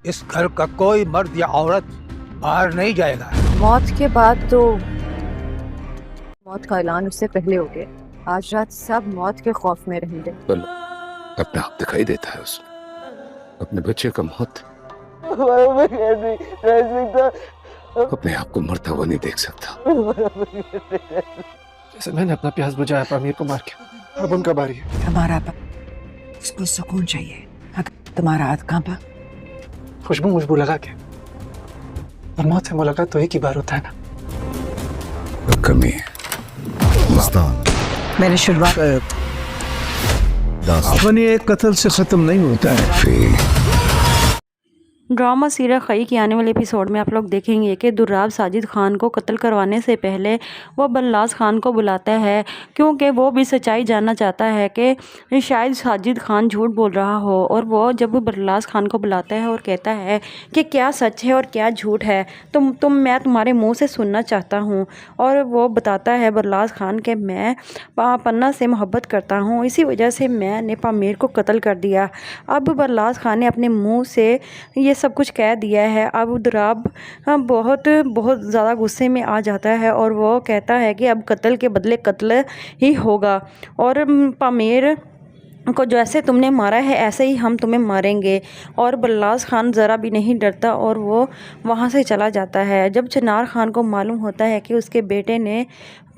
इस घर का कोई मर्द या औरत बाहर नहीं जाएगा। मौत के बाद तो मौत का ऐलान उससे पहले हो गया। आज रात सब मौत के खौफ में रहेंगे। अपने आप दिखाई देता है उसमें, अपने बच्चे का मौत। अपने आप को मरता हुआ नहीं देख सकता। जैसे मैंने अपना प्यास बुझाया पामीर को मार के, अब उनका बारी है। हमारा उसको सुकून चाहिए। अगर तुम्हारा हाथ कांपा, खुशबू मुशबू लगा के, और मौत से मुलाकात तो एक ही बार होता है ना। तो कमी है। मैंने शुरुआत अपने एक कत्ल से खत्म नहीं होता है। ड्रामा सीरियल खई के आने वाले एपिसोड में आप लोग देखेंगे कि दुर्राब साजिद खान को कत्ल करवाने से पहले वो बल्लास खान को बुलाता है, क्योंकि वो भी सच्चाई जानना चाहता है कि शायद साजिद खान झूठ बोल रहा हो। और वो जब बल्लास खान को बुलाता है और कहता है कि क्या सच है और क्या झूठ है, मैं तुम्हारे मुंह से सुनना चाहता हूँ। और वो बताता है बल्लास खान कि मैं पन्ना से मोहब्बत करता हूँ, इसी वजह से मैंने पामीर को कत्ल कर दिया। अब बल्लास खान ने अपने मुँह से ये सब कुछ कह दिया है। अब दुर्राब बहुत ज़्यादा गुस्से में आ जाता है और वो कहता है कि अब कत्ल के बदले कत्ल ही होगा, और पामीर को जैसे तुमने मारा है ऐसे ही हम तुम्हें मारेंगे। और बल्लास खान ज़रा भी नहीं डरता और वो वहाँ से चला जाता है। जब चिनार खान को मालूम होता है कि उसके बेटे ने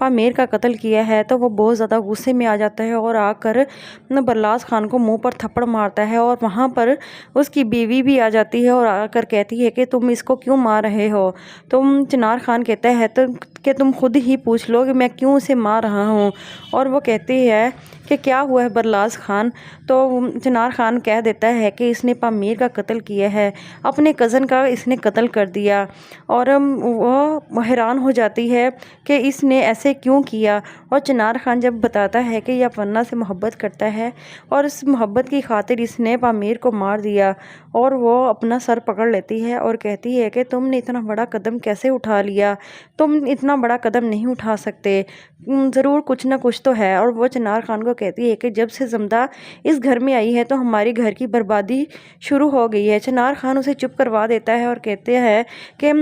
पामीर का कत्ल किया है तो वो बहुत ज़्यादा गुस्से में आ जाता है और आकर बल्लास खान को मुंह पर थप्पड़ मारता है। और वहाँ पर उसकी बीवी भी आ जाती है और आकर कहती है कि तुम इसको क्यों मार रहे हो। चिनार खान कहता है तो कि तुम खुद ही पूछ लो कि मैं क्यों उसे मार रहा हूँ। और वो कहती है कि क्या हुआ है बल्लास खान। तो चिनार खान कह देता है कि इसने पामीर का कत्ल किया है, अपने कज़न का इसने कत्ल कर दिया। और वो हैरान हो जाती है कि इसने ऐसे क्यों किया। और चिनार खान जब बताता है कि यह पन्ना से मोहब्बत करता है और इस मोहब्बत की खातिर इसने पामीर को मार दिया, और वो अपना सर पकड़ लेती है और कहती है कि तुमने इतना बड़ा कदम कैसे उठा लिया, तुम इतना बड़ा कदम नहीं उठा सकते, ज़रूर कुछ ना कुछ तो है। और वो चिनार खान को कहती है कि जब से जमदा इस घर में आई है तो हमारी घर की बर्बादी शुरू हो गई है। चिनार खान उसे चुप करवा देता है और कहते हैं कि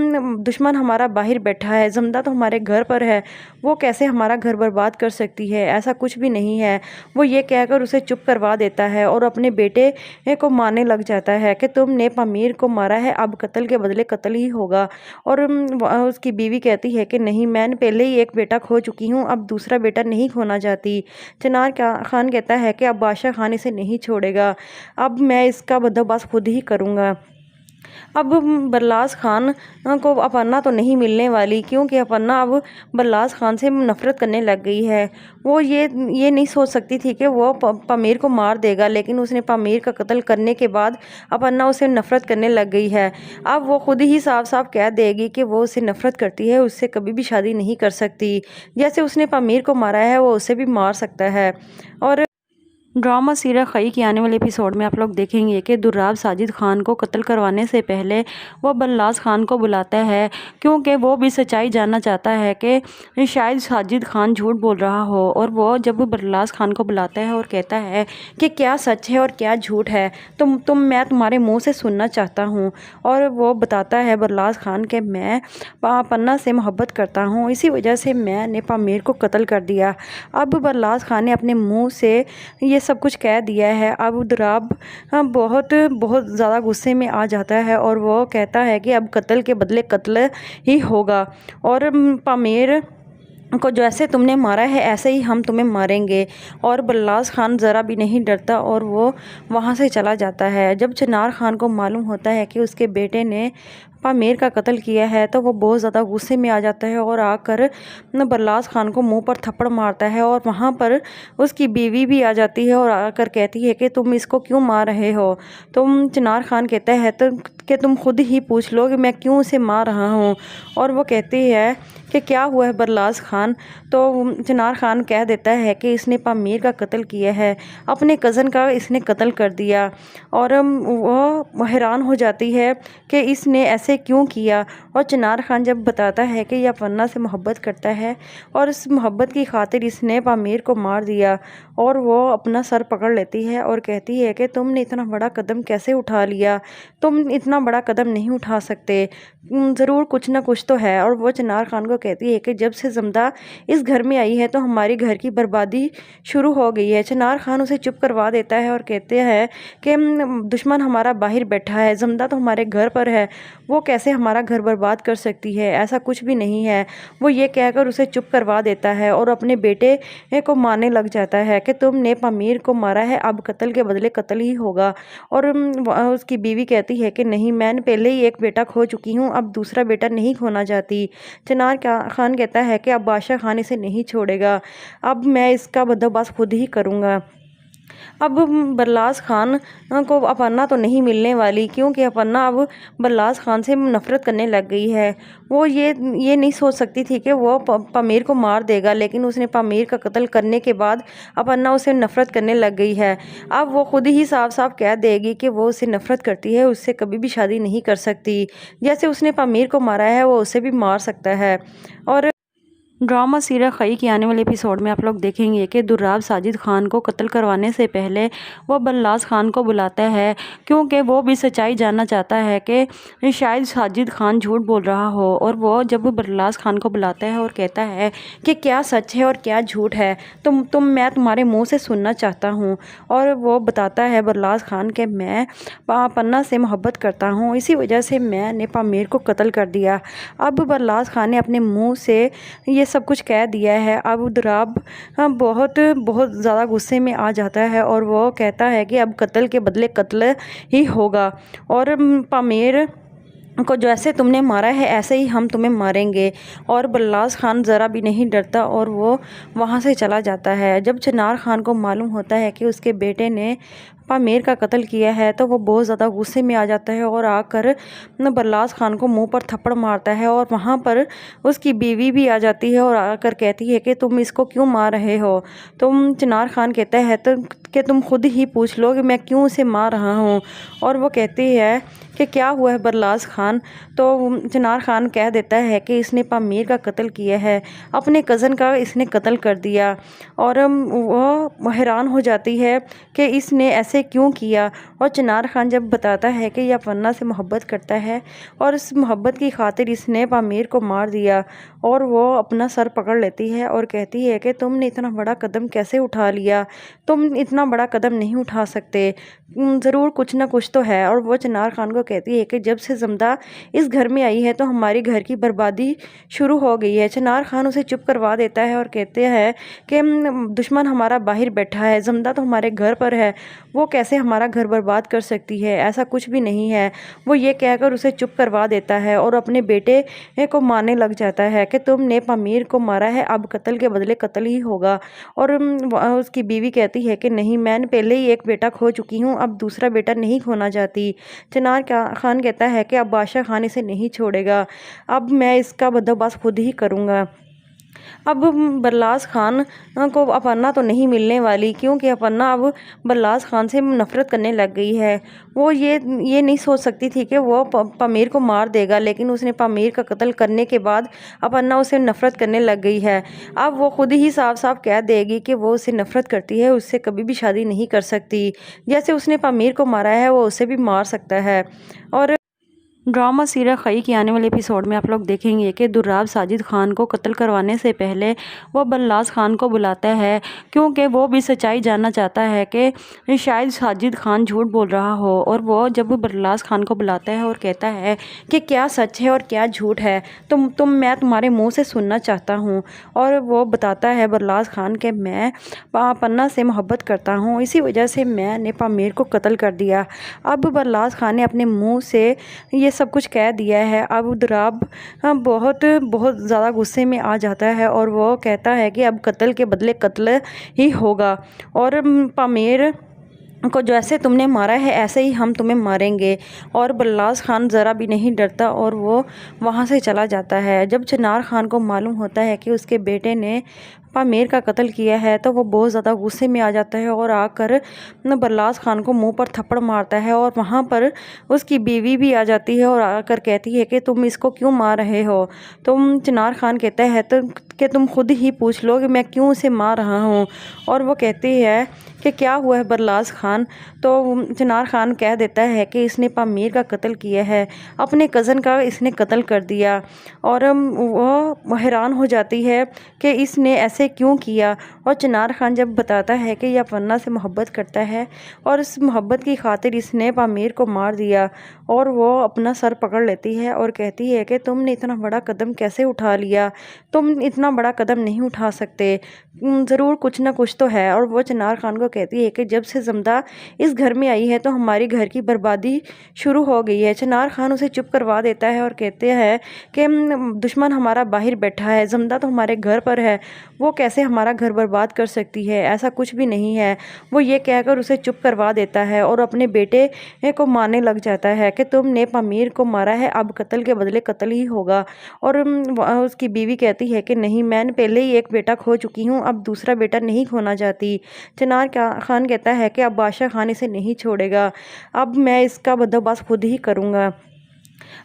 दुश्मन हमारा बाहर बैठा है, जमदा तो हमारे घर पर है, वो कैसे हमारा घर बर्बाद कर सकती है, ऐसा कुछ भी नहीं है। वो ये कहकर उसे चुप करवा देता है और अपने बेटे को मारने लग जाता है कि तुमने पामीर को मारा है, अब कत्ल के बदले कत्ल ही होगा। और उसकी बीवी कहती है कि नहीं, मैंने पहले ही एक बेटा खो चुकी हूँ, अब दूसरा बेटा नहीं खोना चाहती। चिनार खान कहता है कि अब बादशाह खान इसे नहीं छोड़ेगा, अब मैं इसका बंदोबस्त खुद ही करूँगा। अब बल्लास खान को अपन्ना तो नहीं मिलने वाली, क्योंकि अपन्ना अब बल्लास खान से नफ़रत करने लग गई है। वो ये नहीं सोच सकती थी कि वो पामीर को मार देगा, लेकिन उसने पामीर का कत्ल करने के बाद अपन्ना उसे नफ़रत करने लग गई है। अब वो खुद ही साफ साफ कह देगी कि वो उससे नफ़रत करती है, उससे कभी भी शादी नहीं कर सकती। जैसे उसने पामीर को मारा है वो उसे भी मार सकता है। और ड्रामा सीरियल खई के आने वाले एपिसोड में आप लोग देखेंगे कि दुर्राब साजिद खान को कत्ल करवाने से पहले वो बल्लास खान को बुलाता है, क्योंकि वो भी सच्चाई जानना चाहता है कि शायद साजिद खान झूठ बोल रहा हो। और वो जब बल्लास खान को बुलाता है और कहता है कि क्या सच है और क्या झूठ है, मैं तुम्हारे मुँह से सुनना चाहता हूँ। और वो बताता है बल्लास खान कि मैं पन्ना से मोहब्बत करता हूँ, इसी वजह से मैंने पामीर को कत्ल कर दिया। अब बल्लास खान ने अपने मुँह से ये सब कुछ कह दिया है। अब दुर्राब बहुत ज़्यादा गुस्से में आ जाता है और वो कहता है कि अब कत्ल के बदले कत्ल ही होगा, और पामीर को जैसे तुमने मारा है ऐसे ही हम तुम्हें मारेंगे। और बल्लास खान ज़रा भी नहीं डरता और वो वहाँ से चला जाता है। जब चिनार खान को मालूम होता है कि उसके बेटे ने पामीर का कत्ल किया है तो वो बहुत ज़्यादा गुस्से में आ जाता है और आकर बल्लास खान को मुंह पर थप्पड़ मारता है। और वहाँ पर उसकी बीवी भी आ जाती है और आकर कहती है कि तुम इसको क्यों मार रहे हो। चिनार खान कहता है तो कि तुम खुद ही पूछ लो कि मैं क्यों उसे मार रहा हूँ। और वो कहती है कि क्या हुआ है बल्लास खान। तो चिनार खान कह देता है कि इसने पामीर का कत्ल किया है, अपने कज़न का इसने कत्ल कर दिया। और वो हैरान हो जाती है कि इसने ऐसे ऐसे क्यों किया। और चिनार खान जब बताता है कि यह पन्ना से मोहब्बत करता है और इस मोहब्बत की खातिर इसने पामीर को मार दिया, और वो अपना सर पकड़ लेती है और कहती है कि तुमने इतना बड़ा कदम कैसे उठा लिया, तुम इतना बड़ा कदम नहीं उठा सकते, ज़रूर कुछ ना कुछ तो है। और वो चिनार खान को कहती है कि जब से जमदा इस घर में आई है तो हमारी घर की बर्बादी शुरू हो गई है। चिनार खान उसे चुप करवा देता है और कहते हैं कि दुश्मन हमारा बाहर बैठा है, जमदा तो हमारे घर पर है, वो कैसे हमारा घर बर्बाद कर सकती है, ऐसा कुछ भी नहीं है। वो ये कहकर उसे चुप करवा देता है और अपने बेटे को मारने लग जाता है कि तुमने पामीर को मारा है, अब कत्ल के बदले कत्ल ही होगा। और उसकी बीवी कहती है कि नहीं, मैं पहले ही एक बेटा खो चुकी हूँ, अब दूसरा बेटा नहीं खोना चाहती। चिनार खान कहता है कि अब बादशाह खान इसे नहीं छोड़ेगा, अब मैं इसका बंदोबस्त खुद ही करूँगा। अब बरलास खान को अपन्ना तो नहीं मिलने वाली, क्योंकि अपन्ना अब बरलास खान से नफ़रत करने लग गई है। वो ये नहीं सोच सकती थी कि वो पामीर को मार देगा, लेकिन उसने पामीर का कत्ल करने के बाद अपन्ना उसे नफ़रत करने लग गई है। अब वो खुद ही साफ साफ कह देगी कि वो उससे नफ़रत करती है, उससे कभी भी शादी नहीं कर सकती। जैसे उसने पामीर को मारा है वो उसे भी मार सकता है। और ड्रामा सीरियल खई के आने वाले एपिसोड में आप लोग देखेंगे कि दुर्राब साजिद खान को कत्ल करवाने से पहले वो बल्लास खान को बुलाता है, क्योंकि वो भी सच्चाई जानना चाहता है कि शायद साजिद खान झूठ बोल रहा हो। और वो जब बल्लास खान को बुलाता है और कहता है कि क्या सच है और क्या झूठ है, मैं तुम्हारे मुंह से सुनना चाहता हूँ। और वो बताता है बल्लास खान कि मैं पन्ना से मोहब्बत करता हूँ, इसी वजह से मैंने पामीर को कत्ल कर दिया। अब बल्लास खान ने अपने मुँह से ये सब कुछ कह दिया है। अब दुर्राब बहुत ज़्यादा गुस्से में आ जाता है और वो कहता है कि अब कत्ल के बदले कत्ल ही होगा, और पामीर को जैसे तुमने मारा है ऐसे ही हम तुम्हें मारेंगे। और बल्लास खान ज़रा भी नहीं डरता और वो वहाँ से चला जाता है। जब चिनार खान को मालूम होता है कि उसके बेटे ने पामीर का कत्ल किया है तो वो बहुत ज़्यादा गुस्से में आ जाता है और आकर बल्लास खान को मुंह पर थप्पड़ मारता है। और वहाँ पर उसकी बीवी भी आ जाती है और आकर कहती है कि तुम इसको क्यों मार रहे हो। चिनार खान कहता है तो कि तुम खुद ही पूछ लो कि मैं क्यों उसे मार रहा हूँ। और वो कहती है कि क्या हुआ है बल्लास खान। तो चिनार खान कह देता है कि इसने पामीर का कत्ल किया है, अपने कज़न का इसने कत्ल कर दिया। और वो हैरान हो जाती है कि इसने ऐसे क्यों किया। और चिनार खान जब बताता है कि यह पन्ना से मोहब्बत करता है और इस मोहब्बत की खातिर इसने पामीर को मार दिया, और वो अपना सर पकड़ लेती है और कहती है कि तुमने इतना बड़ा कदम कैसे उठा लिया, तुम इतना बड़ा कदम नहीं उठा सकते, ज़रूर कुछ ना कुछ तो है। और वो चिनार खान को कहती है कि जब से जमदा इस घर में आई है तो हमारी घर की बर्बादी शुरू हो गई है। चिनार खान उसे चुप करवा देता है और कहते हैं कि दुश्मन हमारा बाहर बैठा है, जमदा तो हमारे घर पर है, वो कैसे हमारा घर बर्बाद कर सकती है, ऐसा कुछ भी नहीं है। वो ये कहकर उसे चुप करवा देता है और अपने बेटे को मारने लग जाता है कि तुमने पामीर को मारा है, अब कत्ल के बदले कत्ल ही होगा। और उसकी बीवी कहती है कि नहीं, मैं पहले ही एक बेटा खो चुकी हूँ, अब दूसरा बेटा नहीं खोना चाहती। चिनार खान कहता है कि अब बादशाह खान इसे नहीं छोड़ेगा, अब मैं इसका बंदोबस्त खुद ही करूँगा। अब बल्लास खान को अपन्ना तो नहीं मिलने वाली, क्योंकि अपन्ना अब बल्लास खान से नफ़रत करने लग गई है। वो ये नहीं सोच सकती थी कि वो पामीर को मार देगा, लेकिन उसने पामीर का कत्ल करने के बाद अपन्ना उसे नफ़रत करने लग गई है। अब वो खुद ही साफ साफ कह देगी कि वो उससे नफ़रत करती है, उससे कभी भी शादी नहीं कर सकती। जैसे उसने पामीर को मारा है वो उसे भी मार सकता है। और ड्रामा सीरियल खई के आने वाले एपिसोड में आप लोग देखेंगे कि दुर्राब साजिद खान को कत्ल करवाने से पहले वो बल्लास खान को बुलाता है, क्योंकि वो भी सच्चाई जानना चाहता है कि शायद साजिद खान झूठ बोल रहा हो। और वो जब बल्लास खान को बुलाता है और कहता है कि क्या सच है और क्या झूठ है, मैं तुम्हारे मुंह से सुनना चाहता हूँ। और वो बताता है बल्लास खान कि मैं पन्ना से मोहब्बत करता हूँ, इसी वजह से मैंने पामीर को कत्ल कर दिया। अब बल्लास खान ने अपने मुँह से ये सब कुछ कह दिया है। अब दुर्राब बहुत ज़्यादा गुस्से में आ जाता है और वो कहता है कि अब कत्ल के बदले कत्ल ही होगा, और पामीर को जैसे तुमने मारा है ऐसे ही हम तुम्हें मारेंगे। और बल्लास खान ज़रा भी नहीं डरता और वो वहाँ से चला जाता है। जब चिनार खान को मालूम होता है कि उसके बेटे ने पामेर का कत्ल किया है तो वो बहुत ज़्यादा गुस्से में आ जाता है और आकर बरलास खान को मुंह पर थप्पड़ मारता है। और वहाँ पर उसकी बीवी भी आ जाती है और आकर कहती है कि तुम इसको क्यों मार रहे हो। चिनार खान कहता है तो कि तुम खुद ही पूछ लो कि मैं क्यों उसे मार रहा हूँ। और वो कहती है कि क्या हुआ है बरलास खान। तो चिनार खान कह देता है कि इसने पामीर का कत्ल किया है, अपने कज़न का इसने कत्ल कर दिया। और वो हैरान हो जाती है कि इसने ऐसे क्यों किया। और चिनार खान जब बताता है कि यह अपर्णा से मोहब्बत करता है और इस मोहब्बत की खातिर इसने पामीर को मार दिया। और वो अपना सर पकड़ लेती है और कहती है कि तुमने इतना बड़ा कदम कैसे उठा लिया, तुम इतना बड़ा कदम नहीं उठा सकते, ज़रूर कुछ ना कुछ तो है। और वो चिनार खान को कहती है कि जब से जमदा इस घर में आई है तो हमारी घर की बर्बादी शुरू हो गई है। चिनार खान उसे चुप करवा देता है और कहते हैं कि दुश्मन हमारा बाहर बैठा है, जमदा तो हमारे घर पर है, वो कैसे हमारा घर बर्बाद कर सकती है, ऐसा कुछ भी नहीं है। वो ये कहकर उसे चुप करवा देता है और अपने बेटे को मारने लग जाता है कि तुमने पामीर को मारा है, अब कत्ल के बदले कत्ल ही होगा। और उसकी बीवी कहती है कि नहीं, मैंने पहले ही एक बेटा खो चुकी हूँ, अब दूसरा बेटा नहीं खोना चाहती। चिनार खान कहता है कि अब बादशाह खान इसे नहीं छोड़ेगा, अब मैं इसका बंदोबस्त खुद ही करूँगा।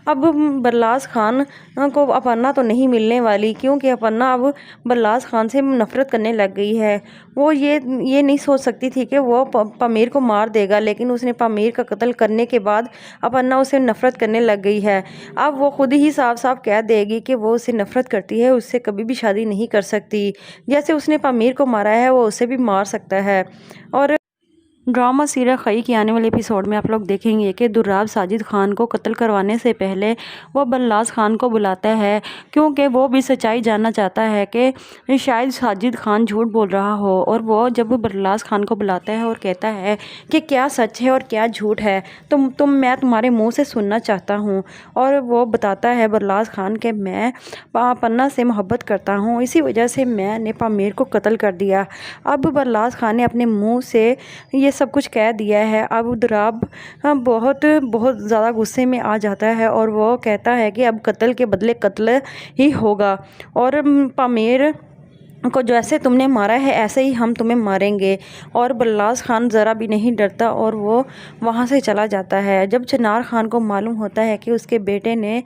अब बरलास खान को अपर्णा तो नहीं मिलने वाली, क्योंकि अपर्णा अब बरलास खान से नफ़रत करने लग गई है। वो ये नहीं सोच सकती थी कि वो पामीर को मार देगा, लेकिन उसने पामीर का कत्ल करने के बाद अपर्णा उसे नफ़रत करने लग गई है। अब वो खुद ही साफ साफ कह देगी कि वो उससे नफ़रत करती है, उससे कभी भी शादी नहीं कर सकती। जैसे उसने पामीर को मारा है वो उसे भी मार सकता है। और ड्रामा सीरियल खई के आने वाले एपिसोड में आप लोग देखेंगे कि दुर्राब साजिद खान को कत्ल करवाने से पहले वो बल्लास खान को बुलाता है, क्योंकि वो भी सच्चाई जानना चाहता है कि शायद साजिद खान झूठ बोल रहा हो। और वो जब बल्लास खान को बुलाता है और कहता है कि क्या सच है और क्या झूठ है, मैं तुम्हारे मुँह से सुनना चाहता हूँ। और वो बताता है बल्लास खान कि मैं अपर्णा से मोहब्बत करता हूँ, इसी वजह से मैंने पामीर को कत्ल कर दिया। अब बल्लास खान ने अपने मुँह से ये सब कुछ कह दिया है। अब दुर्राब बहुत ज़्यादा गुस्से में आ जाता है और वो कहता है कि अब कत्ल के बदले कत्ल ही होगा, और पामीर को जैसे तुमने मारा है ऐसे ही हम तुम्हें मारेंगे। और बल्लास खान ज़रा भी नहीं डरता और वो वहाँ से चला जाता है। जब चिनार खान को मालूम होता है कि उसके बेटे ने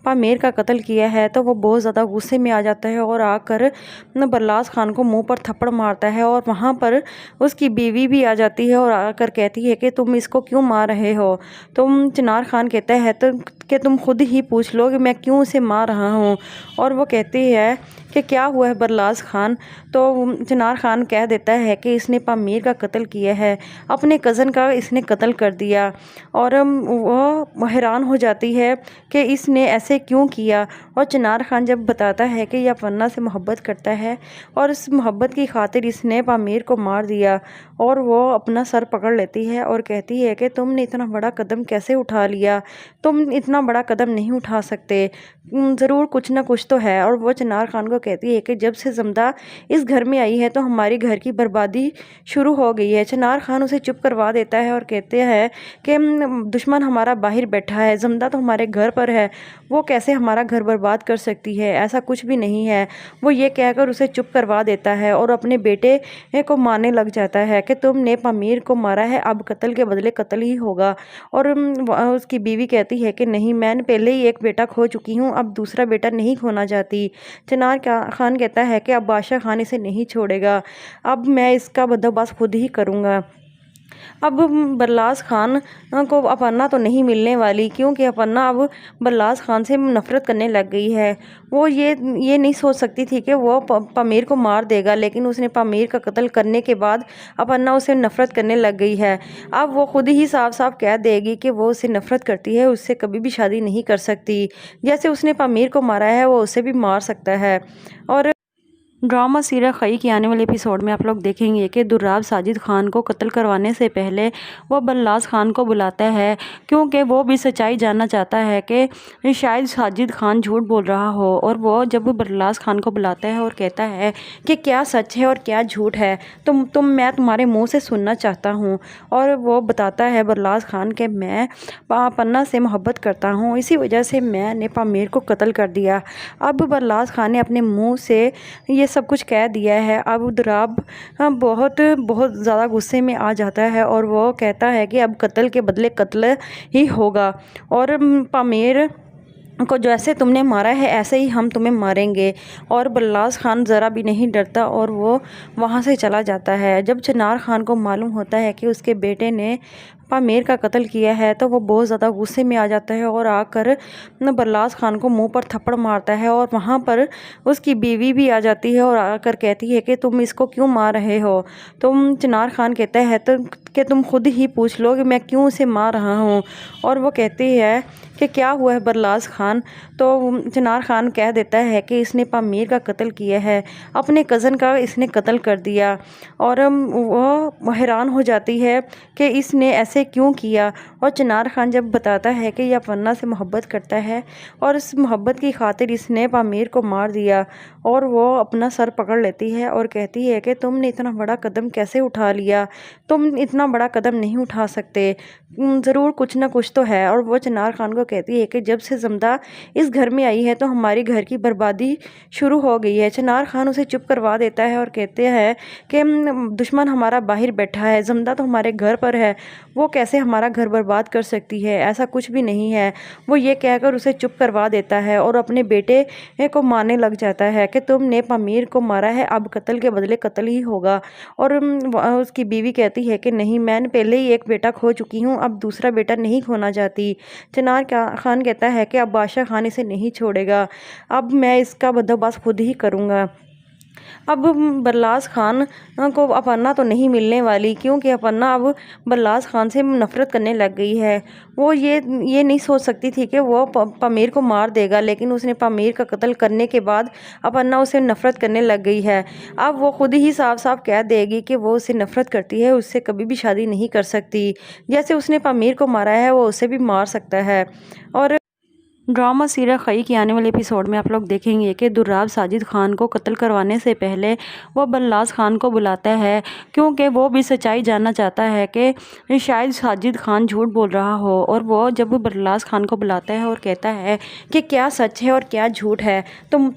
पामीर का कत्ल किया है तो वो बहुत ज़्यादा गुस्से में आ जाता है और आकर बल्लास खान को मुंह पर थप्पड़ मारता है। और वहाँ पर उसकी बीवी भी आ जाती है और आकर कहती है कि तुम इसको क्यों मार रहे हो। चिनार खान कहता है तो कि तुम खुद ही पूछ लो कि मैं क्यों उसे मार रहा हूँ। और वो कहती है कि क्या हुआ है बरलास खान। तो चिनार खान कह देता है कि इसने पामीर का कत्ल किया है, अपने कज़न का इसने कत्ल कर दिया। और वो हैरान हो जाती है कि इसने ऐसे क्यों किया। और चिनार खान जब बताता है कि यह अपर्णा से मोहब्बत करता है और इस मोहब्बत की खातिर इसने पामीर को मार दिया। और वो अपना सर पकड़ लेती है और कहती है कि तुमने इतना बड़ा कदम कैसे उठा लिया, तुम इतना बड़ा कदम नहीं उठा सकते, ज़रूर कुछ ना कुछ तो है। और वो चिनार खान को कहती है कि जब से जमदा इस घर में आई है तो हमारी घर की बर्बादी शुरू हो गई है। चिनार खान उसे चुप करवा देता है और कहते हैं कि दुश्मन हमारा बाहर बैठा है, जमदा तो हमारे घर पर है, वो कैसे हमारा घर बर्बाद कर सकती है, ऐसा कुछ भी नहीं है। वो ये कहकर उसे चुप करवा देता है और अपने बेटे को मारने लग जाता है कि तुमने पामीर को मारा है, अब कत्ल के बदले कत्ल ही होगा। और उसकी बीवी कहती है कि नहीं, मैंने पहले ही एक बेटा खो चुकी हूँ, अब दूसरा बेटा नहीं खोना चाहती। चिनार खान कहता है कि अब बादशाह खान इसे नहीं छोड़ेगा, अब मैं इसका बंदोबस्त खुद ही करूँगा। अब बरलास खान को अपर्णा तो नहीं मिलने वाली, क्योंकि अपर्णा अब बरलास खान से नफ़रत करने लग गई है। वो ये नहीं सोच सकती थी कि वो पामीर को मार देगा, लेकिन उसने पामीर का कत्ल करने के बाद अपर्णा उसे नफ़रत करने लग गई है। अब वो खुद ही साफ साफ कह देगी कि वो उससे नफ़रत करती है, उससे कभी भी शादी नहीं कर सकती। जैसे उसने पामीर को मारा है वो उसे भी मार सकता है। और ड्रामा सीरियल खई के आने वाले एपिसोड में आप लोग देखेंगे कि दुर्राब साजिद खान को कत्ल करवाने से पहले वो बल्लास खान को बुलाता है, क्योंकि वो भी सच्चाई जानना चाहता है कि शायद साजिद खान झूठ बोल रहा हो। और वो जब बल्लास खान को बुलाता है और कहता है कि क्या सच है और क्या झूठ है, मैं तुम्हारे मुँह से सुनना चाहता हूँ। और वो बताता है बल्लास खान कि मैं अपर्णा से मोहब्बत करता हूँ, इसी वजह से मैंने पामीर को कत्ल कर दिया। अब बल्लास खान ने अपने मुँह से ये सब कुछ कह दिया है। अब दुराब बहुत बहुत ज़्यादा गुस्से में आ जाता है और वो कहता है कि अब कत्ल के बदले कत्ल ही होगा और पामेर को जैसे तुमने मारा है ऐसे ही हम तुम्हें मारेंगे। और बल्लास खान ज़रा भी नहीं डरता और वो वहाँ से चला जाता है। जब चिनार खान को मालूम होता है कि उसके बेटे ने पामेर का कत्ल किया है तो वो बहुत ज़्यादा गुस्से में आ जाता है और आकर बल्लास खान को मुंह पर थप्पड़ मारता है। और वहाँ पर उसकी बीवी भी आ जाती है और आकर कहती है कि तुम इसको क्यों मार रहे हो। चिनार खान कहता है तो कि तुम खुद ही पूछ लो कि मैं क्यों उसे मार रहा हूँ। और वो कहती है कि क्या हुआ है बल्लास खान। तो चिनार खान कह देता है कि इसने पामेर का कत्ल किया है, अपने कज़न का इसने कत्ल कर दिया। और वो हैरान हो जाती है कि इसने ऐसे क्यों किया। और चिनार खान जब बताता है कि यह अपर्णा से मोहब्बत करता है और इस मोहब्बत की खातिर इसने पामेर को मार दिया। और वो अपना सर पकड़ लेती है और कहती है कि तुमने इतना बड़ा कदम कैसे उठा लिया, तुम इतना बड़ा कदम नहीं उठा सकते, ज़रूर कुछ ना कुछ तो है। और वो चिनार खान को कहती है कि जब से जमदा इस घर में आई है तो हमारी घर की बर्बादी शुरू हो गई है। चिनार खान उसे चुप करवा देता है और कहते हैं कि दुश्मन हमारा बाहर बैठा है, जमदा तो हमारे घर पर है, वो कैसे हमारा घर बर्बाद कर सकती है, ऐसा कुछ भी नहीं है। वो ये कहकर उसे चुप करवा देता है और अपने बेटे को मारने लग जाता है कि तुमने पामेर को मारा है, अब कत्ल के बदले कत्ल ही होगा। और उसकी बीवी कहती है कि नहीं, मैं पहले ही एक बेटा खो चुकी हूँ, अब दूसरा बेटा नहीं खोना चाहती। चिनार खान कहता है कि अब बादशाह खान इसे नहीं छोड़ेगा, अब मैं इसका बंदोबस्त खुद ही करूँगा। अब बल्लास खान को अपर्णा तो नहीं मिलने वाली, क्योंकि अपर्णा अब बल्लास खान से नफ़रत करने लग गई है। वो ये नहीं सोच सकती थी कि वो पामेर को मार देगा, लेकिन उसने पामेर का कत्ल करने के बाद अपर्णा उसे नफ़रत करने लग गई है। अब वो खुद ही साफ साफ कह देगी कि वो उससे नफ़रत करती है, उससे कभी भी शादी नहीं कर सकती। जैसे उसने पामेर को मारा है वो उसे भी मार सकता है। और ड्रामा सीरियल खई के आने वाले एपिसोड में आप लोग देखेंगे कि दुर्राब साजिद खान को कत्ल करवाने से पहले वो बल्लास खान को बुलाता है, क्योंकि वो भी सच्चाई जानना चाहता है कि शायद साजिद खान झूठ बोल रहा हो। और वो जब बल्लास खान को बुलाता है और कहता है कि क्या सच है और क्या झूठ है,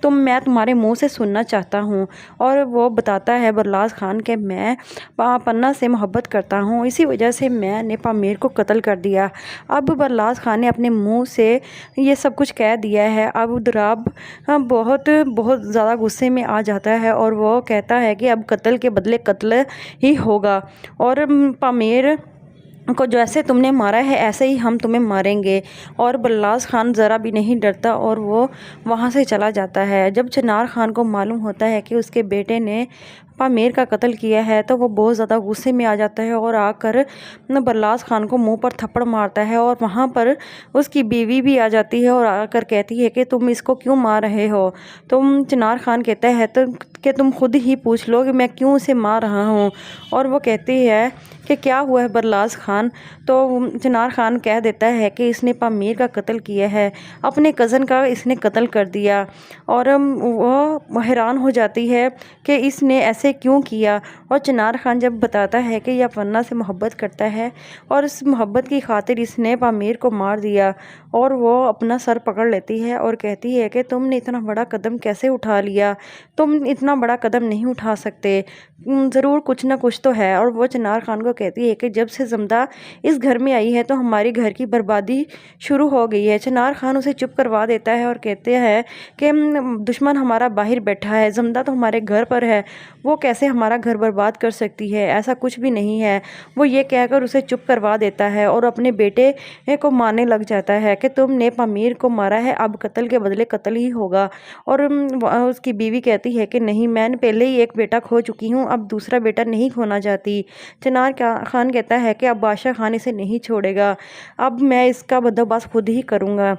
मैं तुम्हारे मुँह से सुनना चाहता हूँ। और वो बताता है बल्लास खान कि मैं अपर्णा से मोहब्बत करता हूँ, इसी वजह से मैंने पामेर को कत्ल कर दिया। अब बल्लास खान ने अपने मुँह से ये सब कुछ कह दिया है। अब दुराब बहुत बहुत ज़्यादा गुस्से में आ जाता है और वो कहता है कि अब कत्ल के बदले कत्ल ही होगा और पामेर को जैसे तुमने मारा है ऐसे ही हम तुम्हें मारेंगे। और बल्लास खान ज़रा भी नहीं डरता और वो वहाँ से चला जाता है। जब चिनार खान को मालूम होता है कि उसके बेटे ने पामेर का कत्ल किया है तो वो बहुत ज़्यादा गुस्से में आ जाता है और आकर बल्लास खान को मुंह पर थप्पड़ मारता है। और वहाँ पर उसकी बीवी भी आ जाती है और आकर कहती है कि तुम इसको क्यों मार रहे हो। चिनार खान कहता है तो कि तुम खुद ही पूछ लो कि मैं क्यों उसे मार रहा हूँ। और वो कहती है कि क्या हुआ है बल्लास खान। तो चिनार खान कह देता है कि इसने पामेर का कत्ल किया है, अपने कज़न का इसने कत्ल कर दिया। और वो हैरान हो जाती है कि इसने ऐसे क्यों किया। और चिनार खान जब बताता है कि यह अपर्णा से मोहब्बत करता है और इस मोहब्बत की खातिर इसने पामेर को मार दिया। और वो अपना सर पकड़ लेती है और कहती है कि तुमने इतना बड़ा कदम कैसे उठा लिया, तुम इतना बड़ा कदम नहीं उठा सकते, ज़रूर कुछ ना कुछ तो है। और वो चिनार खान को कहती है कि जब से जमदा इस घर में आई है तो हमारी घर की बर्बादी शुरू हो गई है। चिनार खान उसे चुप करवा देता है और कहते हैं कि दुश्मन हमारा बाहर बैठा है, जमदा तो हमारे घर पर है, वो कैसे हमारा घर बर्बाद कर सकती है, ऐसा कुछ भी नहीं है। वो ये कहकर उसे चुप करवा देता है और अपने बेटे को मारने लग जाता है कि तुमने पामेर को मारा है, अब कत्ल के बदले कत्ल ही होगा। और उसकी बीवी कहती है कि नहीं, मैं पहले ही एक बेटा खो चुकी हूँ, अब दूसरा बेटा नहीं खोना चाहती। चिनार खान कहता है कि अब बादशाह खान इसे नहीं छोड़ेगा, अब मैं इसका बंदोबस्त खुद ही करूँगा।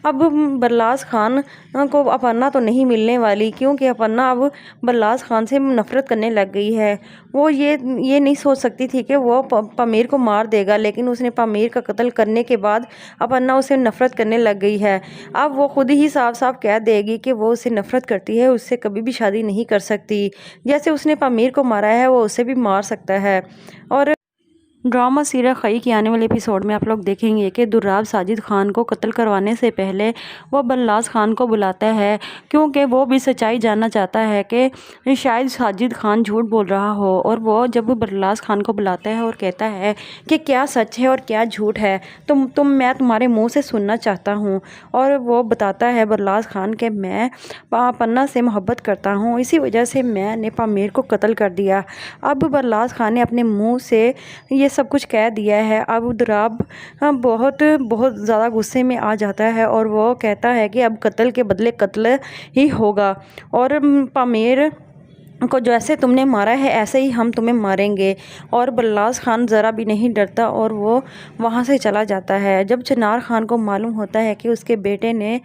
अब बल्लास खान को अपर्णा तो नहीं मिलने वाली, क्योंकि अपर्णा अब बल्लास खान से नफ़रत करने लग गई है। वो ये नहीं सोच सकती थी कि वो पामेर को मार देगा, लेकिन उसने पामेर का कत्ल करने के बाद अपर्णा उसे नफ़रत करने लग गई है। अब वो खुद ही साफ साफ कह देगी कि वो उससे नफ़रत करती है, उससे कभी भी शादी नहीं कर सकती। जैसे उसने पामेर को मारा है वो उसे भी मार सकता है। और ड्रामा सीरियल खई के आने वाले एपिसोड में आप लोग देखेंगे कि दुर्राब साजिद खान को कत्ल करवाने से पहले वो बल्लाज खान को बुलाता है, क्योंकि वो भी सच्चाई जानना चाहता है कि शायद साजिद खान झूठ बोल रहा हो। और वो जब बल्लाज खान को बुलाता है और कहता है कि क्या सच है और क्या झूठ है, मैं तुम्हारे मुंह से सुनना चाहता हूँ। और वो बताता है बल्लाज खान कि मैं पन्ना से मोहब्बत करता हूँ, इसी वजह से मैंने पामीर को कत्ल कर दिया। अब बल्लाज खान ने अपने मुँह से ये सब कुछ कह दिया है। अब दुर्राब बहुत बहुत ज़्यादा गुस्से में आ जाता है और वो कहता है कि अब कत्ल के बदले कत्ल ही होगा, और पामीर को जैसे तुमने मारा है ऐसे ही हम तुम्हें मारेंगे। और बल्लाज खान ज़रा भी नहीं डरता और वो वहाँ से चला जाता है। जब चिनार खान को मालूम होता है कि उसके बेटे ने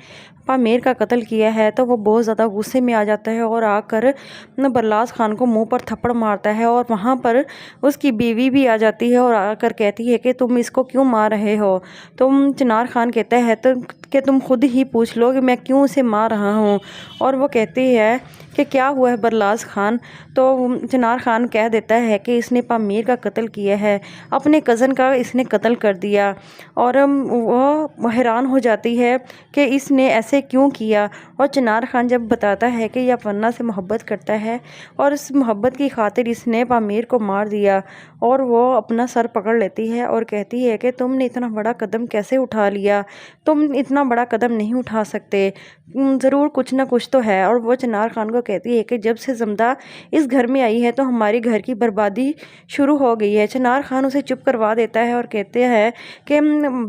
पामीर का कत्ल किया है तो वो बहुत ज़्यादा गुस्से में आ जाता है और आकर बल्लाज खान को मुंह पर थप्पड़ मारता है। और वहाँ पर उसकी बीवी भी आ जाती है और आकर कहती है कि तुम इसको क्यों मार रहे हो। चिनार खान कहता है तो कि तुम खुद ही पूछ लो कि मैं क्यों उसे मार रहा हूँ। और वो कहती है कि क्या हुआ है बल्लाज खान। तो चिनार खान कह देता है कि इसने पामीर का कत्ल किया है, अपने कज़न का इसने कत्ल कर दिया। और वो हैरान हो जाती है कि इसने ऐसे क्यों किया। और चिनार खान जब बताता है कि यह पन्ना से मोहब्बत करता है और इस मोहब्बत की खातिर इसने पामीर को मार दिया, और वो अपना सर पकड़ लेती है और कहती है कि तुमने इतना बड़ा कदम कैसे उठा लिया, तुम इतना बड़ा कदम नहीं उठा सकते, ज़रूर कुछ ना कुछ तो है। और वो चिनार खान को कहती है कि जब से जमदा इस घर में आई है तो हमारी घर की बर्बादी शुरू हो गई है। चिनार खान उसे चुप करवा देता है और कहते हैं कि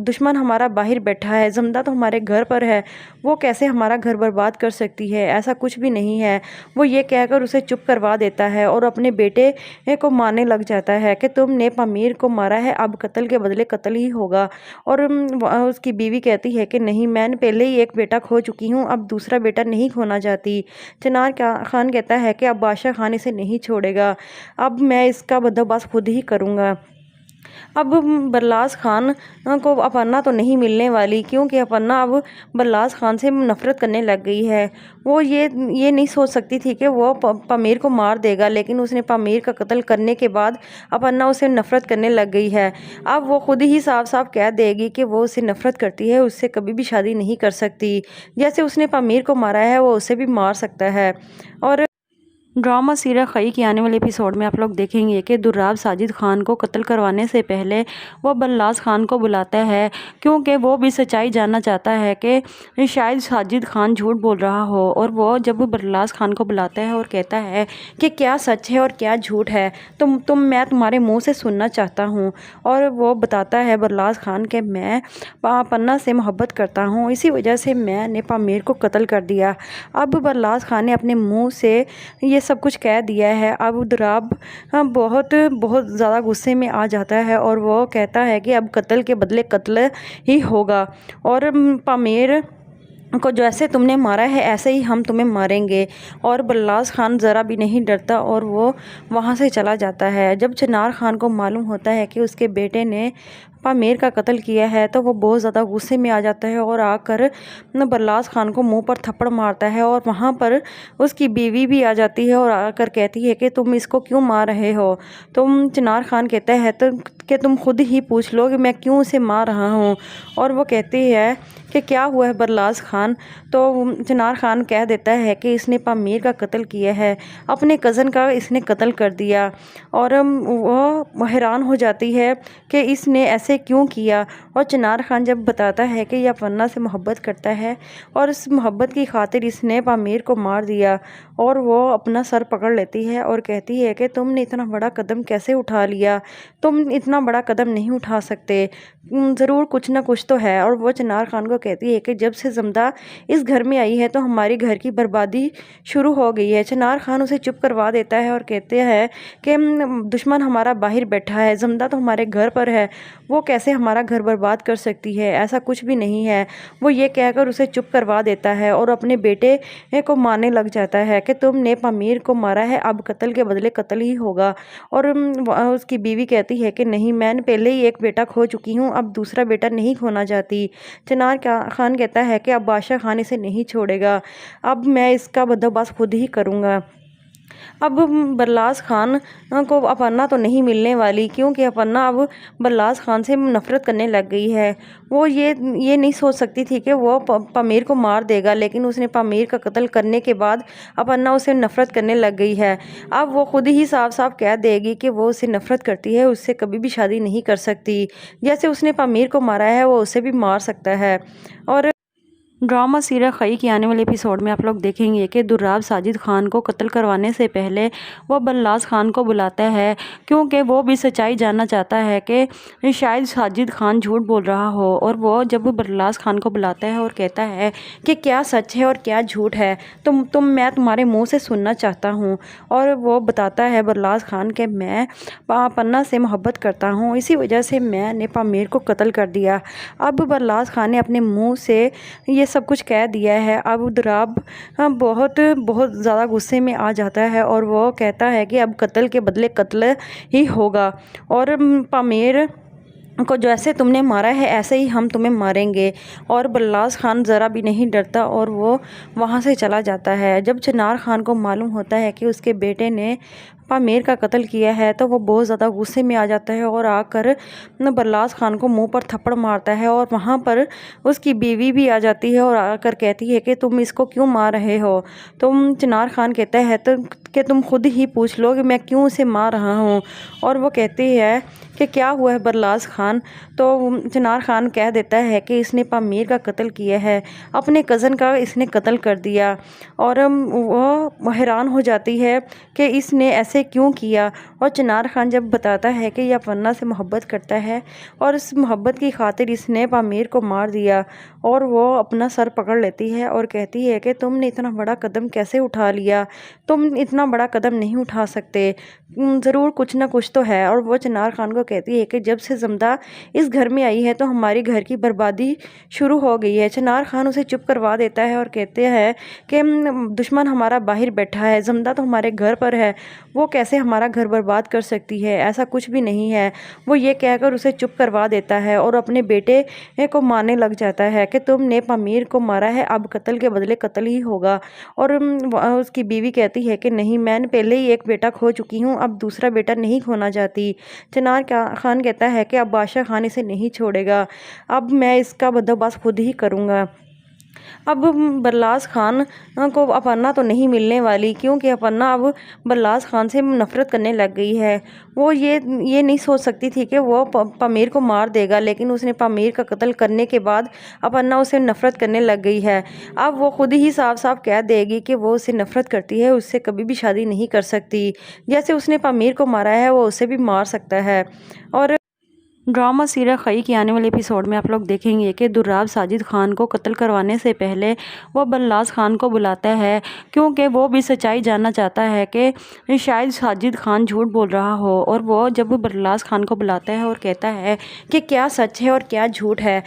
दुश्मन हमारा बाहर बैठा है, जमदा तो हमारे घर पर है, वो कैसे हमारा घर बर्बाद कर सकती है, ऐसा कुछ भी नहीं है। वो ये कहकर उसे चुप करवा देता है और अपने बेटे को मारने लग जाता है कि तुमने पामीर को मारा है, अब कत्ल के बदले कत्ल ही होगा। और उसकी बीवी कहती है कि नहीं, मैंने पहले ही एक बेटा खो चुकी हूँ, अब दूसरा बेटा नहीं खोना चाहती। चिनार खान कहता है कि अब बादशाह खान इसे नहीं छोड़ेगा, अब मैं इसका बंदोबस्त खुद ही करूँगा। अब बल्लाज खान को अपन्ना तो नहीं मिलने वाली, क्योंकि अपन्ना अब बल्लाज खान से नफ़रत करने लग गई है। वो ये नहीं सोच सकती थी कि वो पामीर को मार देगा, लेकिन उसने पामीर का कत्ल करने के बाद अपन्ना उसे नफ़रत करने लग गई है। अब वो खुद ही साफ साफ कह देगी कि वो उससे नफ़रत करती है, उससे कभी भी शादी नहीं कर सकती। जैसे उसने पामीर को मारा है वो उसे भी मार सकता है। और ड्रामा सीरियल खई के आने वाले एपिसोड में आप लोग देखेंगे कि दुर्राब साजिद खान को कत्ल करवाने से पहले वो बल्लाज खान को बुलाता है, क्योंकि वो भी सच्चाई जानना चाहता है कि शायद साजिद खान झूठ बोल रहा हो। और वो जब बल्लाज खान को बुलाता है और कहता है कि क्या सच है और क्या झूठ है, मैं तुम्हारे मुंह से सुनना चाहता हूँ। और वो बताता है बल्लाज खान कि मैं पन्ना से मोहब्बत करता हूँ, इसी वजह से मैंने पामीर को कत्ल कर दिया। अब बल्लाज खान ने अपने मुँह से ये सब कुछ कह दिया है। अब दुर्राब बहुत बहुत ज़्यादा गुस्से में आ जाता है और वो कहता है कि अब कत्ल के बदले कत्ल ही होगा, और पामीर को जैसे तुमने मारा है ऐसे ही हम तुम्हें मारेंगे। और बल्लाज खान ज़रा भी नहीं डरता और वो वहाँ से चला जाता है। जब चिनार खान को मालूम होता है कि उसके बेटे ने पामीर का कत्ल किया है तो वो बहुत ज़्यादा गुस्से में आ जाता है और आकर बल्लाज खान को मुंह पर थप्पड़ मारता है। और वहाँ पर उसकी बीवी भी आ जाती है और आकर कहती है कि तुम इसको क्यों मार रहे हो। चिनार खान कहता है तो कि तुम खुद ही पूछ लो कि मैं क्यों उसे मार रहा हूँ। और वो कहती है कि क्या हुआ है बल्लाज खान। तो चिनार खान कह देता है कि इसने पामीर का कत्ल किया है, अपने कज़न का इसने कत्ल कर दिया। और वो हैरान हो जाती है कि इसने ऐसे क्यों किया। और चिनार खान जब बताता है कि यह पन्ना से मोहब्बत करता है और इस मोहब्बत की खातिर इसने पामीर को मार दिया, और वो अपना सर पकड़ लेती है और कहती है कि तुमने इतना बड़ा कदम कैसे उठा लिया, तुम इतना बड़ा कदम नहीं उठा सकते, ज़रूर कुछ ना कुछ तो है। और वो चिनार खान को कहती है कि जब से जमदा इस घर में आई है तो हमारी घर की बर्बादी शुरू हो गई है। चिनार खान उसे चुप करवा देता है और कहते हैं कि दुश्मन हमारा बाहर बैठा है, जमदा तो हमारे घर पर है, वो कैसे हमारा घर बर्बाद कर सकती है, ऐसा कुछ भी नहीं है। वो ये कहकर उसे चुप करवा देता है और अपने बेटे को मारने लग जाता है कि तुमने पामीर को मारा है, अब कत्ल के बदले कत्ल ही होगा। और उसकी बीवी कहती है कि नहीं, मैंने पहले ही एक बेटा खो चुकी हूँ, अब दूसरा बेटा नहीं खोना चाहती। चिनार खान कहता है कि अब बादशाह खान इसे नहीं छोड़ेगा, अब मैं इसका बंदोबस्त खुद ही करूँगा। अब बरलास खान को अपर्णा तो नहीं मिलने वाली, क्योंकि अपर्णा अब बरलास खान से नफ़रत करने लग गई है। वो ये नहीं सोच सकती थी कि वो पामीर को मार देगा, लेकिन उसने पामीर का कत्ल करने के बाद अपर्णा उसे नफ़रत करने लग गई है। अब वो खुद ही साफ साफ कह देगी कि वो उससे नफ़रत करती है, उससे कभी भी शादी नहीं कर सकती। जैसे उसने पामीर को मारा है वो उसे भी मार सकता है। और ड्रामा सीरियल खई के आने वाले एपिसोड में आप लोग देखेंगे कि दुर्राब साजिद खान को कत्ल करवाने से पहले वो बल्लास खान को बुलाता है, क्योंकि वो भी सच्चाई जानना चाहता है कि शायद साजिद खान झूठ बोल रहा हो। और वो जब बल्लास खान को बुलाता है और कहता है कि क्या सच है और क्या झूठ है, मैं तुम्हारे मुँह से सुनना चाहता हूँ। और वो बताता है बल्लास खान कि मैं पन्ना से मोहब्बत करता हूँ, इसी वजह से मैंने पामीर को कत्ल कर दिया। अब बल्लास खान ने अपने मुँह से ये सब कुछ कह दिया है। अब दुर्राब बहुत ज़्यादा गुस्से में आ जाता है और वो कहता है कि अब कत्ल के बदले कत्ल ही होगा, और पामीर को जैसे तुमने मारा है ऐसे ही हम तुम्हें मारेंगे। और बल्लास खान ज़रा भी नहीं डरता और वो वहाँ से चला जाता है। जब चिनार खान को मालूम होता है कि उसके बेटे ने पामीर का कत्ल किया है तो वो बहुत ज़्यादा गुस्से में आ जाता है और आकर बल्लास खान को मुंह पर थप्पड़ मारता है। और वहाँ पर उसकी बीवी भी आ जाती है और आकर कहती है कि तुम इसको क्यों मार रहे हो। चिनार खान कहता है तो कि तुम खुद ही पूछ लो कि मैं क्यों उसे मार रहा हूँ। और वो कहती है कि क्या हुआ है बल्लास खान। तो चिनार खान कह देता है कि इसने पामीर का कत्ल किया है, अपने कज़न का इसने कत्ल कर दिया। और वो हैरान हो जाती है कि इसने ऐसे क्यों किया। और चिनार खान जब बताता है कि यह अपर्णा से मोहब्बत करता है और इस मोहब्बत की खातिर इसने पामीर को मार दिया, और वो अपना सर पकड़ लेती है और कहती है कि तुमने इतना बड़ा कदम कैसे उठा लिया, तुम इतना बड़ा कदम नहीं उठा सकते, ज़रूर कुछ ना कुछ तो है। और वो चिनार खान को कहती है कि जब से जमदा इस घर में आई है तो हमारी घर की बर्बादी शुरू हो गई है। चिनार खान उसे चुप करवा देता है और कहते हैं कि दुश्मन हमारा बाहर बैठा है, जमदा तो हमारे घर पर है, वो कैसे हमारा घर बर्बाद कर सकती है, ऐसा कुछ भी नहीं है। वो ये कहकर उसे चुप करवा देता है और अपने बेटे को मारने लग जाता है कि तुमने पामीर को मारा है, अब कत्ल के बदले कत्ल ही होगा। और उसकी बीवी कहती है कि नहीं, मैंने पहले ही एक बेटा खो चुकी हूँ, अब दूसरा बेटा नहीं खोना चाहती। चिनार खान कहता है कि अब बादशाह खान इसे नहीं छोड़ेगा, अब मैं इसका बंदोबस्त खुद ही करूँगा। अब बल्लास खान को अपर्णा तो नहीं मिलने वाली, क्योंकि अपर्णा अब बल्लास खान से नफ़रत करने लग गई है। वो ये नहीं सोच सकती थी कि वो पामीर को मार देगा, लेकिन उसने पामीर का कत्ल करने के बाद अपर्णा उसे नफ़रत करने लग गई है। अब वो खुद ही साफ साफ कह देगी कि वो उससे नफ़रत करती है, उससे कभी भी शादी नहीं कर सकती। जैसे उसने पामीर को मारा है वो उसे भी मार सकता है। और ड्रामा सीरियल खई के आने वाले एपिसोड में आप लोग देखेंगे कि दुर्राब साजिद खान को कत्ल करवाने से पहले वो बल्लास खान को बुलाता है, क्योंकि वो भी सच्चाई जानना चाहता है कि शायद साजिद खान झूठ बोल रहा हो। और वो जब बल्लास खान को बुलाता है और कहता है कि क्या सच है और क्या झूठ है,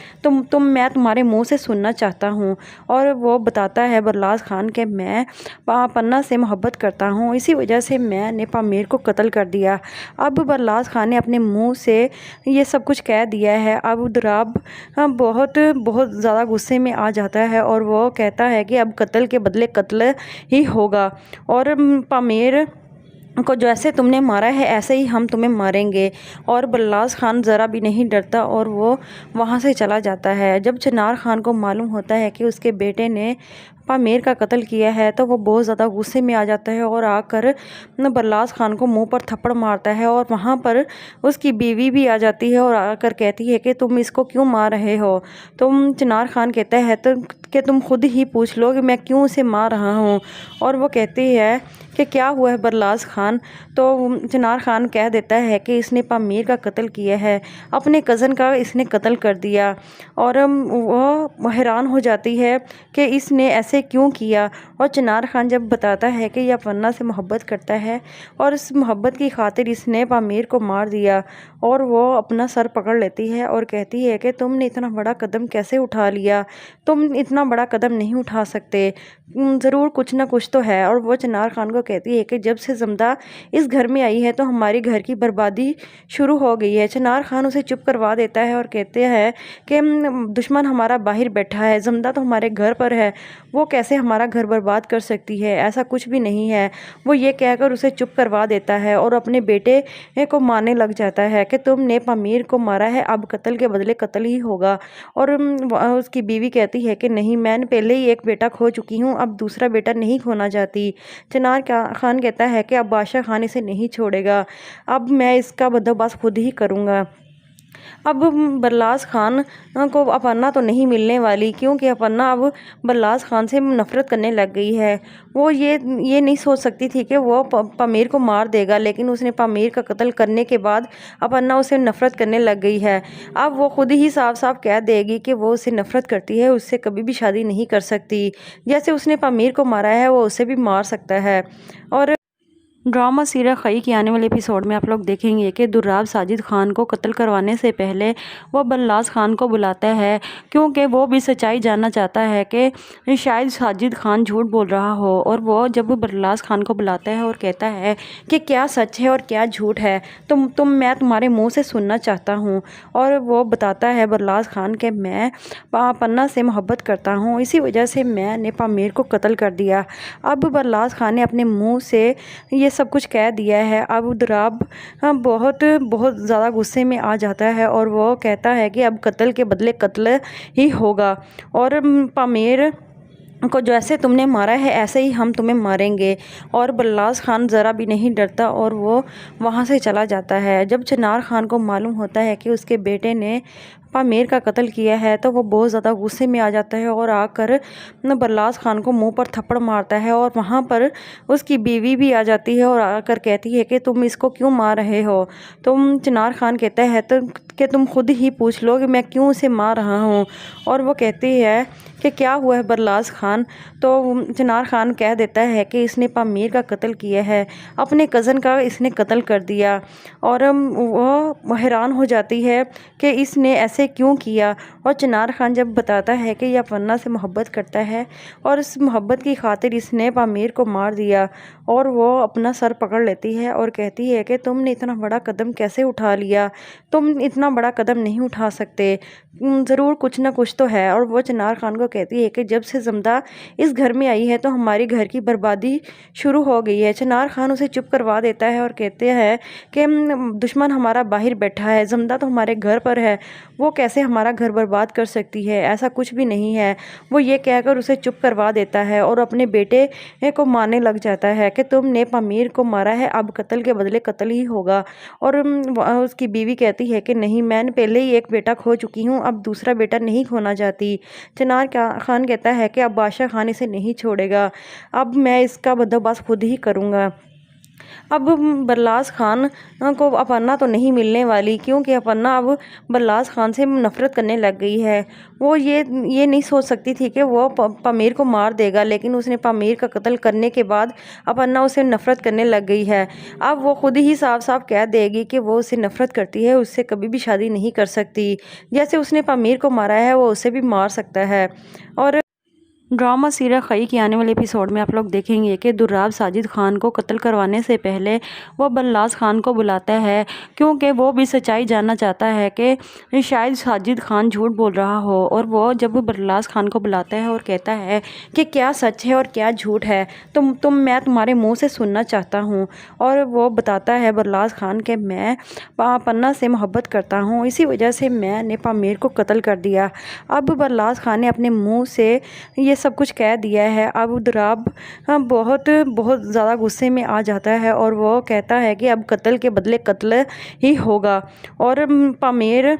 मैं तुम्हारे मुँह से सुनना चाहता हूँ। और वो बताता है बल्लास खान कि मैं पन्ना से मोहब्बत करता हूँ, इसी वजह से मैंने पामीर को कत्ल कर दिया। अब बल्लास खान ने अपने मुँह से ये सब कुछ कह दिया है। अब दुर्राब बहुत ज़्यादा गुस्से में आ जाता है और वो कहता है कि अब कत्ल के बदले कत्ल ही होगा, और पामीर को जैसे तुमने मारा है ऐसे ही हम तुम्हें मारेंगे। और बल्लास खान ज़रा भी नहीं डरता और वो वहाँ से चला जाता है। जब चिनार खान को मालूम होता है कि उसके बेटे ने पामीर का कत्ल किया है तो वो बहुत ज़्यादा गुस्से में आ जाता है और आकर बल्लास खान को मुंह पर थप्पड़ मारता है। और वहाँ पर उसकी बीवी भी आ जाती है और आकर कहती है कि तुम इसको क्यों मार रहे हो। चिनार खान कहता है तो कि तुम खुद ही पूछ लो कि मैं क्यों उसे मार रहा हूँ। और वो कहती है कि क्या हुआ है बल्लास खान। तो चिनार खान कह देता है कि इसने पामीर का कत्ल किया है, अपने कज़न का इसने कत्ल कर दिया। और वो हैरान हो जाती है कि इसने ऐसे क्यों किया। और चिनार खान जब बताता है कि यह अपर्णा से मोहब्बत करता है और इस मोहब्बत की खातिर इसने पामीर को मार दिया, और वो अपना सर पकड़ लेती है और कहती है कि तुमने इतना बड़ा कदम कैसे उठा लिया, तुम इतना बड़ा कदम नहीं उठा सकते, ज़रूर कुछ ना कुछ तो है। और वो चिनार खान को कहती है कि जब से जमदा इस घर में आई है तो हमारी घर की बर्बादी शुरू हो गई है। चिनार खान उसे चुप करवा देता है और कहते हैं कि दुश्मन हमारा बाहर बैठा है, जमदा तो हमारे घर पर है, वो कैसे हमारा घर बर्बाद कर सकती है, ऐसा कुछ भी नहीं है। वो ये कहकर उसे चुप करवा देता है और अपने बेटे को मारने लग जाता है कि तुमने पामीर को मारा है, अब कत्ल के बदले कत्ल ही होगा। और उसकी बीवी कहती है कि नहीं, मैं पहले ही एक बेटा खो चुकी हूँ, अब दूसरा बेटा नहीं खोना चाहती। चिनार खान कहता है कि अब बादशाह खान इसे नहीं छोड़ेगा, अब मैं इसका बंदोबस्त खुद ही करूँगा। अब बरलास खान को अपर्णा तो नहीं मिलने वाली, क्योंकि अपर्णा अब बरलास खान से नफ़रत करने लग गई है। वो ये नहीं सोच सकती थी कि वो पामीर को मार देगा, लेकिन उसने पामीर का कत्ल करने के बाद अपर्णा उसे नफ़रत करने लग गई है। अब वो खुद ही साफ साफ कह देगी कि वो उससे नफ़रत करती है, उससे कभी भी शादी नहीं कर सकती। जैसे उसने पामीर को मारा है वो उसे भी मार सकता है। और ड्रामा सीरियल खई के आने वाले एपिसोड में आप लोग देखेंगे कि दुर्राब साजिद खान को कत्ल करवाने से पहले वो बल्लास खान को बुलाता है, क्योंकि वो भी सच्चाई जानना चाहता है कि शायद साजिद खान झूठ बोल रहा हो। और वो जब बल्लास खान को बुलाता है और कहता है कि क्या सच है और क्या झूठ है, मैं तुम्हारे मुंह से सुनना चाहता हूँ। और वो बताता है बल्लास खान कि मैं पन्ना से मोहब्बत करता हूँ, इसी वजह से मैंने पामीर को कत्ल कर दिया। अब बल्लास खान ने अपने मुँह से ये सब कुछ कह दिया है। अब दुर्राब बहुत ज़्यादा गुस्से में आ जाता है और वो कहता है कि अब कत्ल के बदले कत्ल ही होगा, और पामीर को जैसे तुमने मारा है ऐसे ही हम तुम्हें मारेंगे। और बल्लास खान ज़रा भी नहीं डरता और वो वहाँ से चला जाता है। जब चिनार खान को मालूम होता है कि उसके बेटे ने पामीर का कत्ल किया है तो वो बहुत ज़्यादा गुस्से में आ जाता है और आकर बल्लास खान को मुंह पर थप्पड़ मारता है। और वहाँ पर उसकी बीवी भी आ जाती है और आकर कहती है कि तुम इसको क्यों मार रहे हो। चिनार खान कहता है तो कि तुम खुद ही पूछ लो कि मैं क्यों उसे मार रहा हूँ। और वो कहती है कि क्या हुआ है बल्लास खान। तो चिनार खान कह देता है कि इसने पामीर का कत्ल किया है, अपने कज़न का इसने कत्ल कर दिया। और वो हैरान हो जाती है कि इसने ऐसे क्यों किया। और चिनार खान जब बताता है कि यह पन्ना से मोहब्बत करता है और इस मोहब्बत की खातिर इसने पामीर को मार दिया, और वो अपना सर पकड़ लेती है और कहती है कि तुमने इतना बड़ा कदम कैसे उठा लिया, तुम इतना बड़ा कदम नहीं उठा सकते, ज़रूर कुछ ना कुछ तो है। और वो चिनार खान को कहती है कि जब से जमदा इस घर में आई है तो हमारी घर की बर्बादी शुरू हो गई है। चिनार खान उसे चुप करवा देता है और कहते हैं कि दुश्मन हमारा बाहर बैठा है, जमदा तो हमारे घर पर है, वो कैसे हमारा घर बर्बाद कर सकती है, ऐसा कुछ भी नहीं है। वो ये कहकर उसे चुप करवा देता है और अपने बेटे को मारने लग जाता है कि तुमने पामीर को मारा है, अब कत्ल के बदले कत्ल ही होगा। और उसकी बीवी कहती है कि नहीं, मैं पहले ही एक बेटा खो चुकी हूँ, अब दूसरा बेटा नहीं खोना चाहती। चिनार खान कहता है कि अब बादशाह खान इसे नहीं छोड़ेगा, अब मैं इसका बंदोबस्त खुद ही करूँगा। अब बरलास खान को अपर्णा तो नहीं मिलने वाली, क्योंकि अपर्णा अब बरलास खान से नफ़रत करने लग गई है। वो ये नहीं सोच सकती थी कि वो पामीर को मार देगा, लेकिन उसने पामीर का कत्ल करने के बाद अपर्णा उसे नफ़रत करने लग गई है। अब वो खुद ही साफ साफ कह देगी कि वो उससे नफ़रत करती है, उससे कभी भी शादी नहीं कर सकती। जैसे उसने पामीर को मारा है वो उसे भी मार सकता है। और ड्रामा सीरियल खई के आने वाले एपिसोड में आप लोग देखेंगे कि दुर्राब साजिद खान को कत्ल करवाने से पहले वो बल्लास खान को बुलाता है, क्योंकि वो भी सच्चाई जानना चाहता है कि शायद साजिद खान झूठ बोल रहा हो। और वो जब बल्लास खान को बुलाता है और कहता है कि क्या सच है और क्या झूठ है, मैं तुम्हारे मुंह से सुनना चाहता हूँ। और वो बताता है बल्लास खान कि मैं पन्ना से मोहब्बत करता हूँ, इसी वजह से मैंने पामीर को कत्ल कर दिया। अब बल्लास खान ने अपने मुँह से ये सब कुछ कह दिया है। अब दुर्राब बहुत ज़्यादा गुस्से में आ जाता है और वो कहता है कि अब कत्ल के बदले कत्ल ही होगा, और पामीर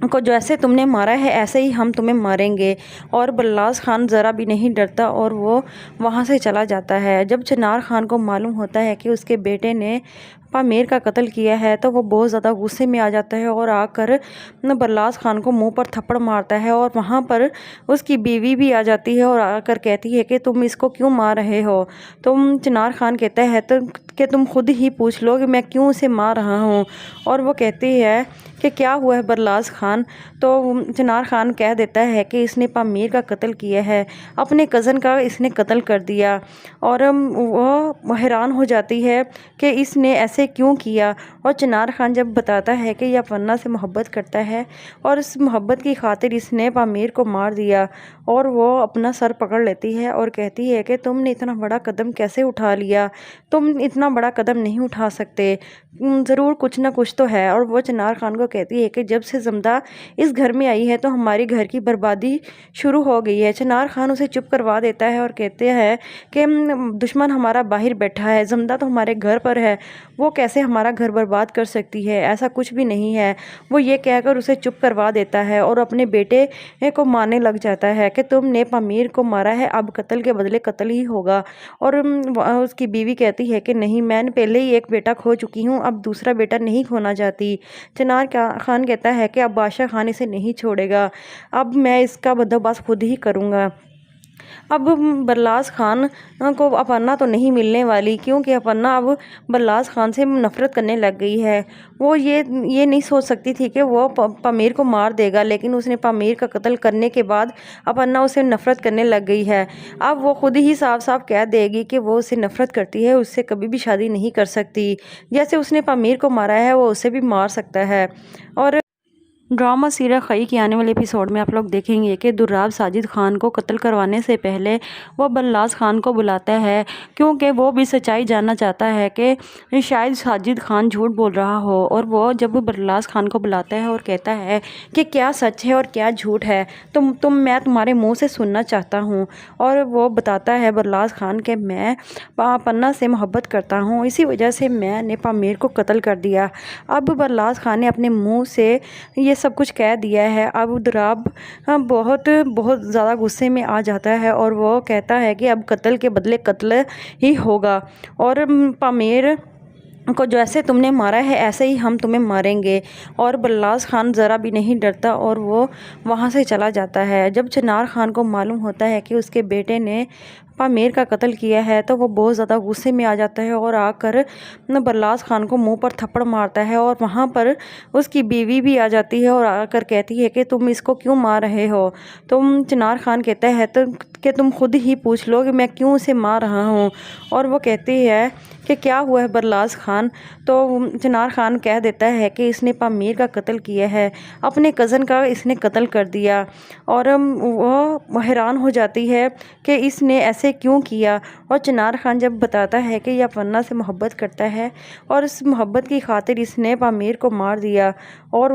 को जैसे तुमने मारा है ऐसे ही हम तुम्हें मारेंगे। और बल्लास खान ज़रा भी नहीं डरता और वो वहाँ से चला जाता है। जब चिनार खान को मालूम होता है कि उसके बेटे ने पामीर का कत्ल किया है तो वो बहुत ज़्यादा गुस्से में आ जाता है और आकर बरलास खान को मुंह पर थप्पड़ मारता है। और वहाँ पर उसकी बीवी भी आ जाती है और आकर कहती है कि तुम इसको क्यों मार रहे हो। चिनार खान कहता है तो कि तुम खुद ही पूछ लो कि मैं क्यों उसे मार रहा हूँ। और वो कहती है कि क्या हुआ है बरलास खान। तो चिनार खान कह देता है कि इसने पामीर का कत्ल किया है, अपने कज़न का इसने कत्ल कर दिया। और वो हैरान हो जाती है कि इसने ऐसे क्यों किया। और चिनार खान जब बताता है कि यह अपर्णा से मोहब्बत करता है और इस मोहब्बत की खातिर इसने पामीर को मार दिया। और वो अपना सर पकड़ लेती है और कहती है कि तुमने इतना बड़ा कदम कैसे उठा लिया, तुम इतना बड़ा कदम नहीं उठा सकते, ज़रूर कुछ ना कुछ तो है। और वो चिनार खान को कहती है कि जब से जमदा इस घर में आई है तो हमारी घर की बर्बादी शुरू हो गई है। चिनार खान उसे चुप करवा देता है और कहते हैं कि दुश्मन हमारा बाहर बैठा है, जमदा तो हमारे घर पर है, वो कैसे हमारा घर बर्बाद कर सकती है, ऐसा कुछ भी नहीं है। वो ये कहकर उसे चुप करवा देता है और अपने बेटे को मारने लग जाता है कि तुमने पामीर को मारा है, अब कत्ल के बदले कत्ल ही होगा। और उसकी बीवी कहती है कि नहीं, मैंने पहले ही एक बेटा खो चुकी हूँ, अब दूसरा बेटा नहीं खोना चाहती। चिनार खान कहता है कि अब बादशाह खान इसे नहीं छोड़ेगा, अब मैं इसका बंदोबस्त खुद ही करूँगा। अब बरलास खान को अपर्णा तो नहीं मिलने वाली, क्योंकि अपर्णा अब बरलास खान से नफ़रत करने लग गई है। वो ये नहीं सोच सकती थी कि वो पामीर को मार देगा, लेकिन उसने पामीर का कत्ल करने के बाद अपर्णा उसे नफ़रत करने लग गई है। अब वो खुद ही साफ साफ कह देगी कि वो उससे नफ़रत करती है, उससे कभी भी शादी नहीं कर सकती। जैसे उसने पामीर को मारा है वो उसे भी मार सकता है। और ड्रामा सीरियल खई के आने वाले एपिसोड में आप लोग देखेंगे कि दुर्राब साजिद खान को कत्ल करवाने से पहले वो बल्लास खान को बुलाता है, क्योंकि वो भी सच्चाई जानना चाहता है कि शायद साजिद खान झूठ बोल रहा हो। और वो जब बल्लास खान को बुलाता है और कहता है कि क्या सच है और क्या झूठ है, मैं तुम्हारे मुंह से सुनना चाहता हूँ। और वो बताता है बल्लास खान कि मैं अपर्णा से मोहब्बत करता हूँ, इसी वजह से मैंने पामीर को कत्ल कर दिया। अब बल्लास खान ने अपने मुँह से ये सब कुछ कह दिया है। अब दुर्राब बहुत ज़्यादा गुस्से में आ जाता है और वो कहता है कि अब कत्ल के बदले कत्ल ही होगा, और पामीर को जैसे तुमने मारा है ऐसे ही हम तुम्हें मारेंगे। और बल्लास खान ज़रा भी नहीं डरता और वो वहाँ से चला जाता है। जब चिनार खान को मालूम होता है कि उसके बेटे ने पामीर का कत्ल किया है तो वो बहुत ज़्यादा गुस्से में आ जाता है और आकर बल्लास खान को मुंह पर थप्पड़ मारता है। और वहाँ पर उसकी बीवी भी आ जाती है और आकर कहती है कि तुम इसको क्यों मार रहे हो। चिनार खान कहता है तो कि तुम खुद ही पूछ लो कि मैं क्यों उसे मार रहा हूँ। और वो कहती है कि क्या हुआ है बरलास खान। तो चिनार खान कह देता है कि इसने पामीर का कत्ल किया है, अपने कज़न का इसने कत्ल कर दिया। और वो हैरान हो जाती है कि इसने ऐसे क्यों किया। और चिनार खान जब बताता है कि यह अपर्णा से मोहब्बत करता है और इस मोहब्बत की खातिर इसने पामीर को मार दिया। और